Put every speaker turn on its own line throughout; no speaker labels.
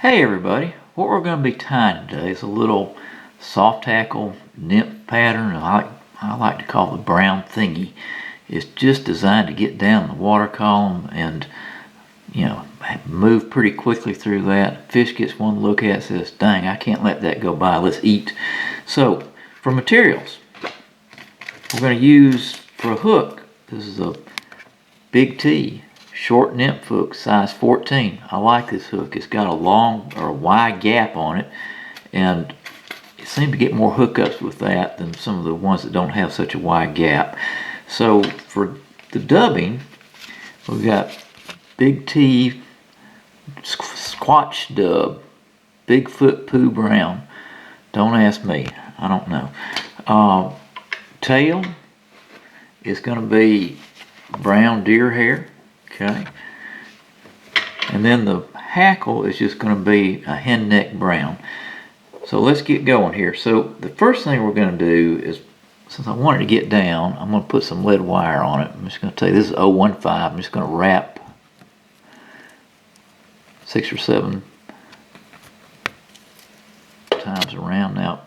Hey everybody, what we're going to be tying today is a little soft tackle nymph pattern I like to call the brown thingy. It's just designed to get down the water column and move pretty quickly through that. Fish gets one look at it, says, dang, I can't let that go by, let's eat. So for materials, we're going to use for a hook, this is a Big T short nymph hook, size 14. I like this hook. It's got a long or a wide gap on it, and it seems to get more hookups with that than some of the ones that don't have such a wide gap. So for the dubbing, we've got Big T Squatch Dub, Bigfoot Pooh Brown. Don't ask me, I don't know. Tail is going to be brown deer hair. Okay, and then the hackle is just going to be a hen neck brown. So let's get going here. So the first thing we're going to do is, since I want it to get down, I'm going to put some lead wire on it. I'm just going to tell you this is 015. I'm just going to wrap 6 or 7 times around. Now,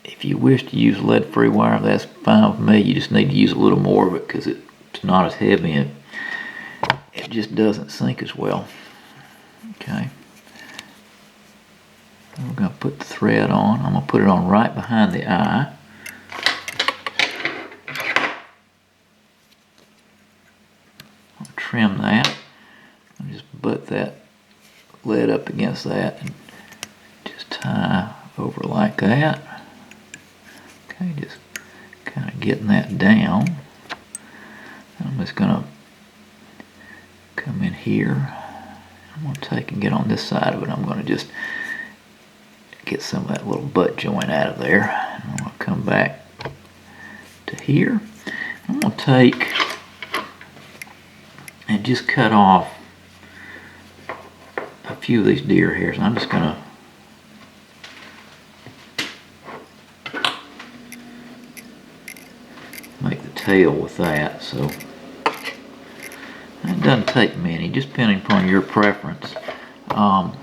if you wish to use lead-free wire, that's fine with me. You just need to use a little more of it because it's not as heavy and it just doesn't sink as well. Okay, we're going to put the thread on. I'm going to put it on right behind the eye. I'll trim that. I'll just butt that lead up against that and just tie over like that. Okay, just kind of getting that down. I'm just going to come in here. I'm going to take and get on this side of it. I'm going to just get some of that little butt joint out of there. I'm going to come back to here. I'm going to take and just cut off a few of these deer hairs. I'm just going to make the tail with that. So it doesn't take many, just depending upon your preference. I've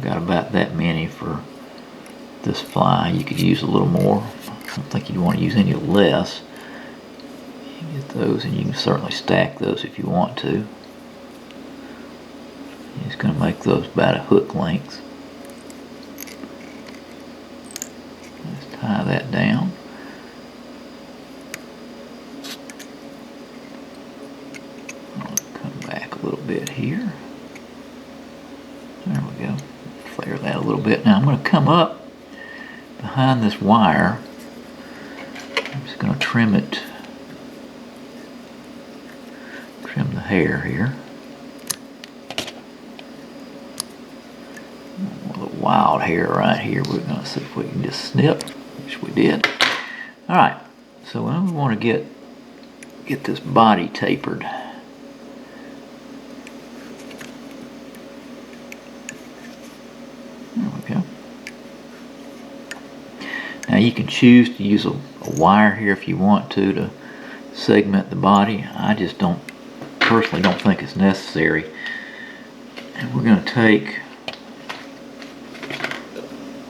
got about that many for this fly. You could use a little more. I don't think you'd want to use any less. You get those, and you can certainly stack those if you want to. You're just going to make those about a hook length. Let's tie that down. Bit here. There we go. Flare that a little bit. Now I'm going to come up behind this wire. I'm just going to trim it. Trim the hair here. A little wild hair right here. We're going to see if we can just snip, which we did. All right. So now we want to get this body tapered. There we go. Now you can choose to use a wire here if you want to segment the body. I just personally don't think it's necessary. And we're going to take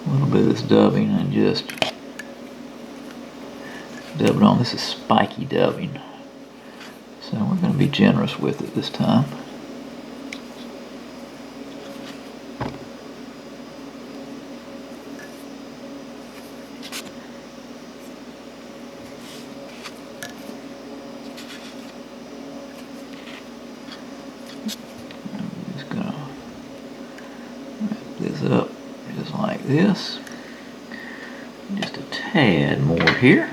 a little bit of this dubbing and just dub it on. This is spiky dubbing, so we're going to be generous with it this time. Up just like this, just a tad more here.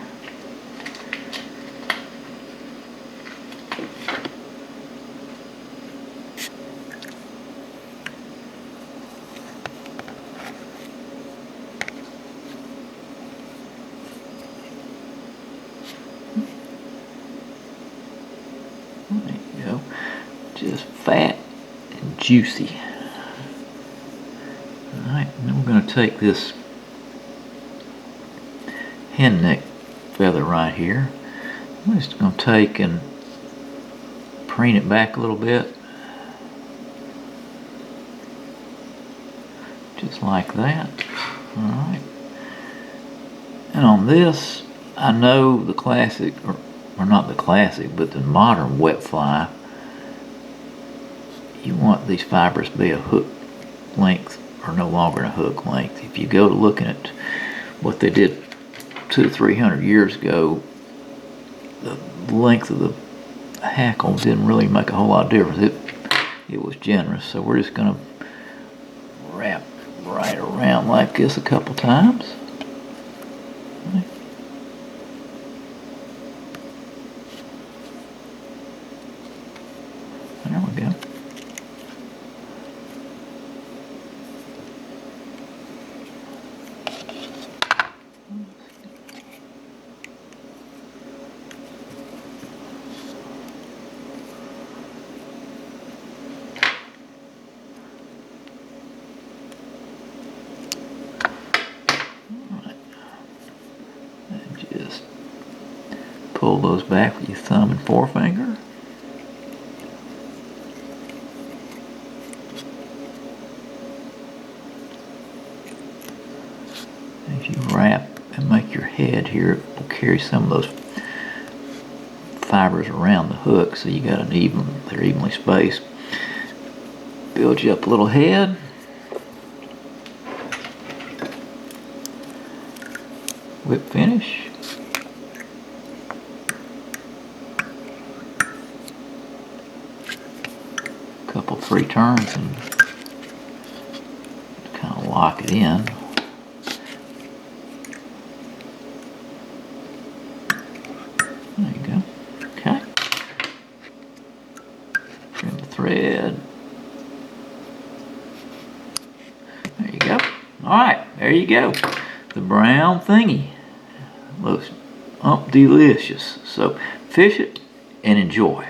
There you go, just fat and juicy. Alright, then we're going to take this hen neck feather right here. I'm just going to take and preen it back a little bit. just like that. All right. And on this, I know the classic, or not the classic, but the modern wet fly, you want these fibers to be a hook length or no longer than a hook length. If you go to looking at what they did 200 to 300 years ago, the length of the hackle didn't really make a whole lot of difference. It was generous. So we're just going to wrap right around like this a couple times. There we go. Just pull those back with your thumb and forefinger. As you wrap and make your head here, it will carry some of those fibers around the hook, so you got they're evenly spaced. Build you up a little head. Whip finish. Couple 3 turns and kind of lock it in. There you go. Okay. Trim the thread. There you go. Alright, there you go. The brown thingy. Looks delicious. So fish it and enjoy.